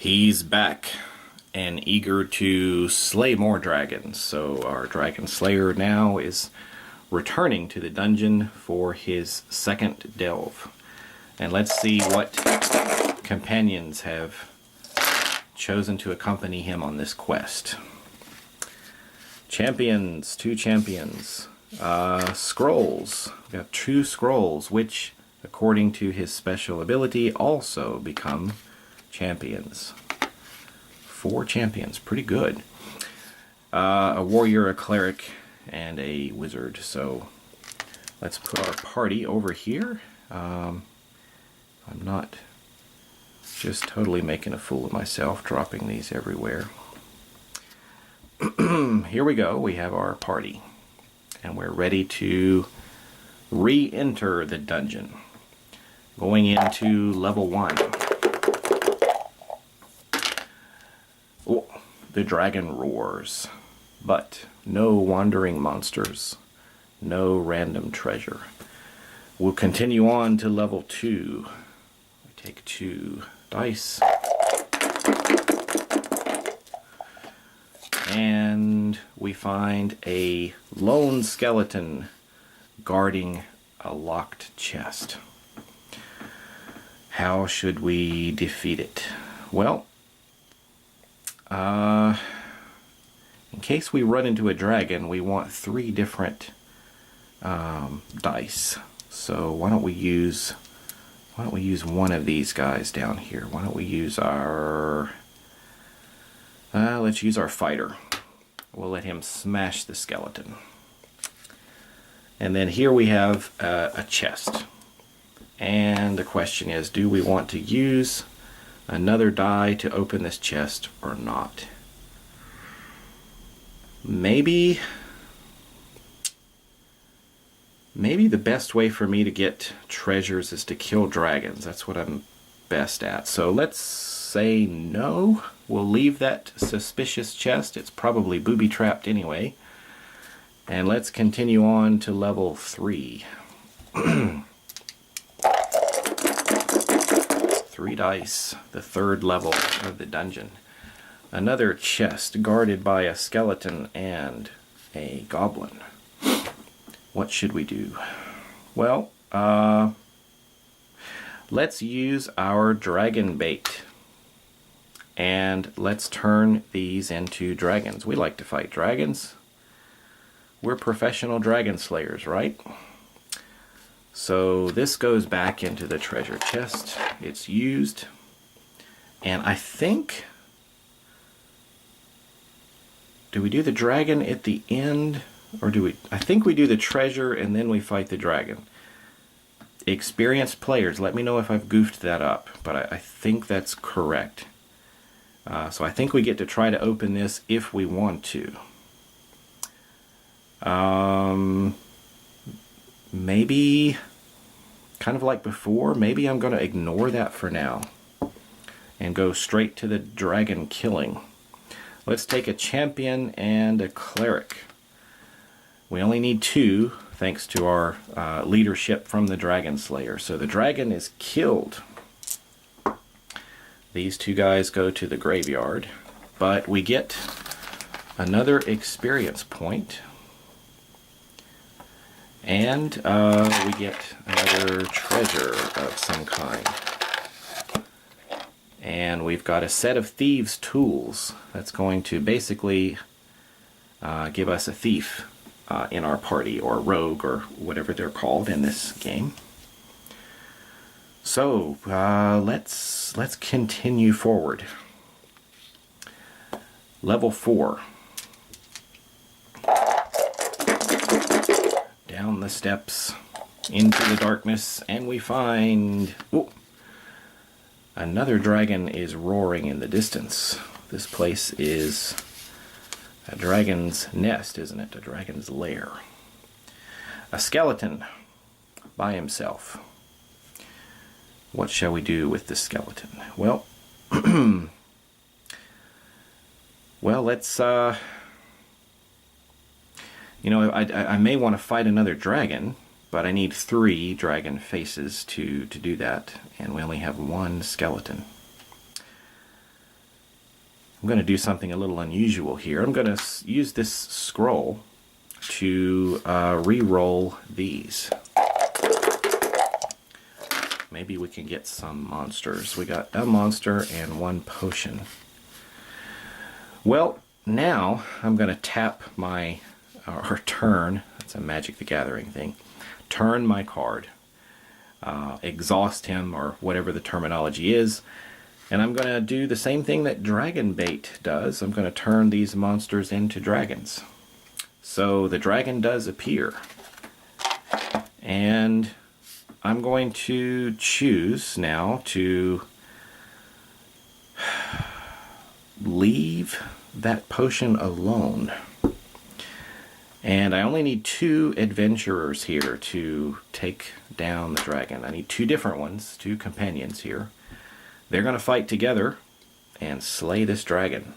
He's back and eager to slay more dragons. So our dragon slayer now is returning to the dungeon for his second delve. And let's see what companions have chosen to accompany him on this quest. Champions, 2 champions. Scrolls. We've got 2 scrolls, which, according to his special ability, also become champions. 4 champions, pretty good. A warrior, a cleric, and a wizard. So let's put our party over here. I'm not just totally making a fool of myself, dropping these everywhere. Here we go, we have our party. And we're ready to re-enter the dungeon. Going into level 1. Oh, the dragon roars. But no wandering monsters. No random treasure. We'll continue on to level 2. We take 2 dice. And we find a lone skeleton guarding a locked chest. How should we defeat it? Well, in case we run into a dragon, we want 3 different dice. So why don't we use one of these guys down here? Why don't we use our let's use our fighter. We'll let him smash the skeleton. And then here we have a chest. And the question is, do we want to use another die to open this chest or not? Maybe the best way for me to get treasures is to kill dragons. That's what I'm best at. So let's say no. We'll leave that suspicious chest. It's probably booby-trapped anyway. And let's continue on to level 3. 3 dice, the 3rd level of the dungeon. Another chest guarded by a skeleton and a goblin. What should we do? Well, let's use our dragon bait. And let's turn these into dragons. We like to fight dragons. We're professional dragon slayers, right? So this goes back into the treasure chest. It's used. And I think... do we do the dragon at the end? Or do we... I think we do the treasure and then we fight the dragon. Experienced players, let me know if I've goofed that up. But I think that's correct. So I think we get to try to open this if we want to. Maybe, kind of like before, maybe I'm going to ignore that for now and go straight to the dragon killing. Let's take a champion and a cleric. We only need 2 thanks to our leadership from the dragon slayer. So the dragon is killed. These 2 guys go to the graveyard, but we get another experience point, and we get another treasure of some kind. And we've got a set of thieves' tools that's going to basically give us a thief in our party, or rogue, or whatever they're called in this game. So let's continue forward. Level 4. Down the steps into the darkness, and we find another dragon is roaring in the distance. This place is a dragon's nest, isn't it? A dragon's lair. A skeleton by himself. What shall we do with the skeleton? Well, well, let's, I may want to fight another dragon, but I need 3 dragon faces to do that, and we only have 1 skeleton. I'm going to do something a little unusual here. I'm going to use this scroll to re-roll these. Maybe we can get some monsters. We got a monster and one potion. Well, now I'm going to tap my, or turn, that's a Magic the Gathering thing, turn my card, exhaust him, or whatever the terminology is, and I'm going to do the same thing that Dragon Bait does. I'm going to turn these monsters into dragons. So the dragon does appear, and I'm going to choose now to leave that potion alone. And I only need 2 adventurers here to take down the dragon. I need 2 different ones, 2 companions here. They're going to fight together and slay this dragon.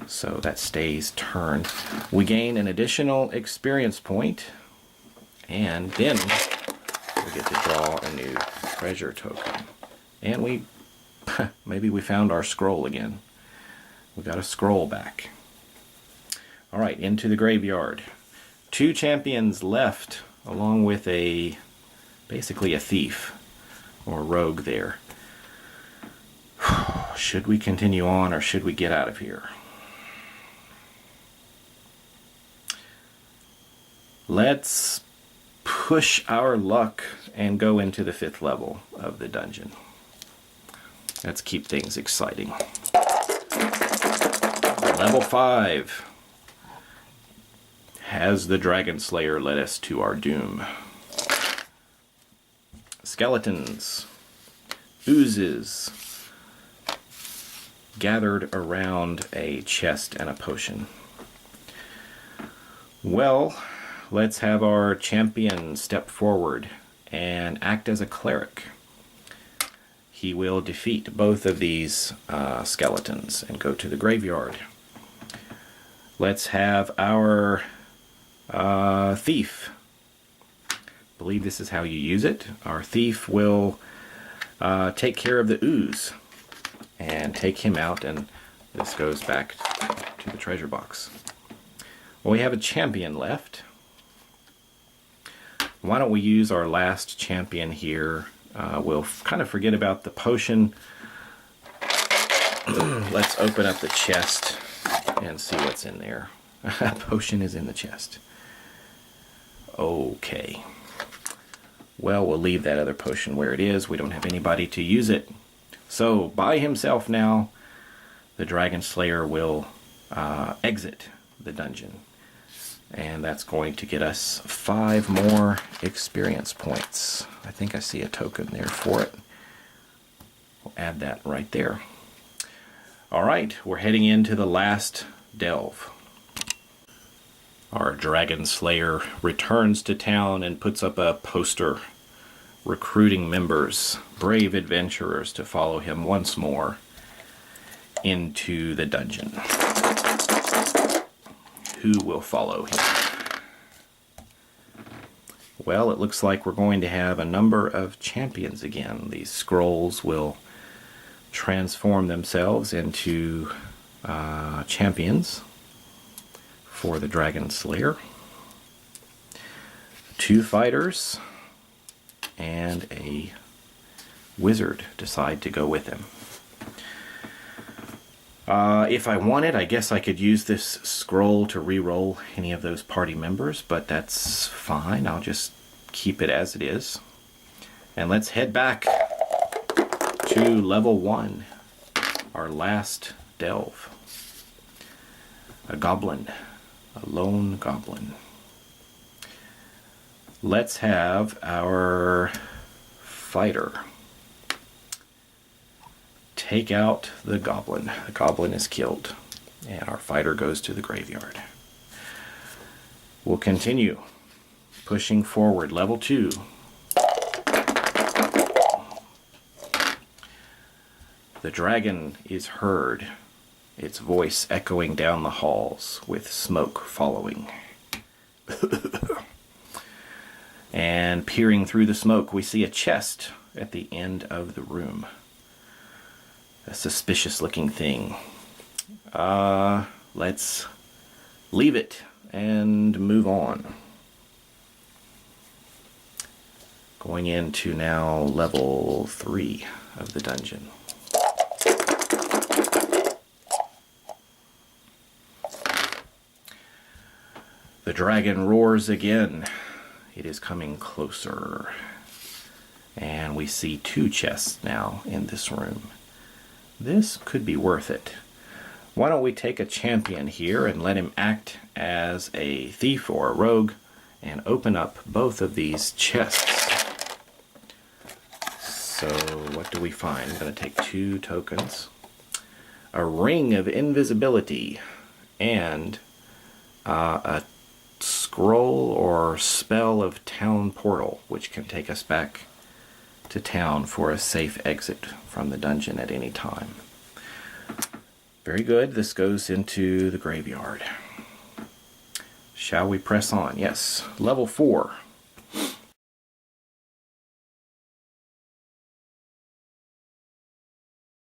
So that stays turn. We gain an additional experience point, and then we get to draw a new treasure token. And we maybe we found our scroll again. We got a scroll back. All right, into the graveyard. 2 champions left, along with basically a thief or rogue there. Should we continue on, or should we get out of here? Let's push our luck and go into the 5th level of the dungeon. Let's keep things exciting. Level 5. Has the Dragon Slayer led us to our doom? Skeletons, oozes, gathered around a chest and a potion. Well, let's have our champion step forward and act as a cleric. He will defeat both of these skeletons and go to the graveyard. Let's have our thief. I believe this is how you use it. Our thief will take care of the ooze and take him out, and this goes back to the treasure box. Well, we have a champion left. Why don't we use our last champion here? We'll kind of forget about the potion. Let's open up the chest and see what's in there. A potion is in the chest. Okay. Well, we'll leave that other potion where it is. We don't have anybody to use it. So, by himself now, the Dragon Slayer will exit the dungeon. And that's going to get us 5 more experience points. I think I see a token there for it. We'll add that right there. Alright, we're heading into the last delve. Our Dragon Slayer returns to town and puts up a poster recruiting members, brave adventurers, to follow him once more into the dungeon. Who will follow him? Well, it looks like we're going to have a number of champions again. These scrolls will transform themselves into champions for the Dragon Slayer. 2 fighters and a wizard decide to go with him. If I wanted, I guess I could use this scroll to re-roll any of those party members, but that's fine. I'll just keep it as it is. And let's head back to level 1, our last delve. A goblin, a lone goblin. Let's have our fighter take out the goblin. The goblin is killed, and our fighter goes to the graveyard. We'll continue pushing forward. Level 2. The dragon is heard, its voice echoing down the halls with smoke following. And peering through the smoke, we see a chest at the end of the room. a suspicious looking thing. Let's leave it and move on. Going into now level 3 of the dungeon. The dragon roars again. It is coming closer. And we see 2 chests now in this room. This could be worth it. Why don't we take a champion here and let him act as a thief or a rogue and open up both of these chests. So what do we find? I'm going to take 2 tokens. A ring of invisibility and a scroll or spell of town portal, which can take us back to town for a safe exit from the dungeon at any time. Very good. This goes into the graveyard. Shall we press on? Yes. Level 4.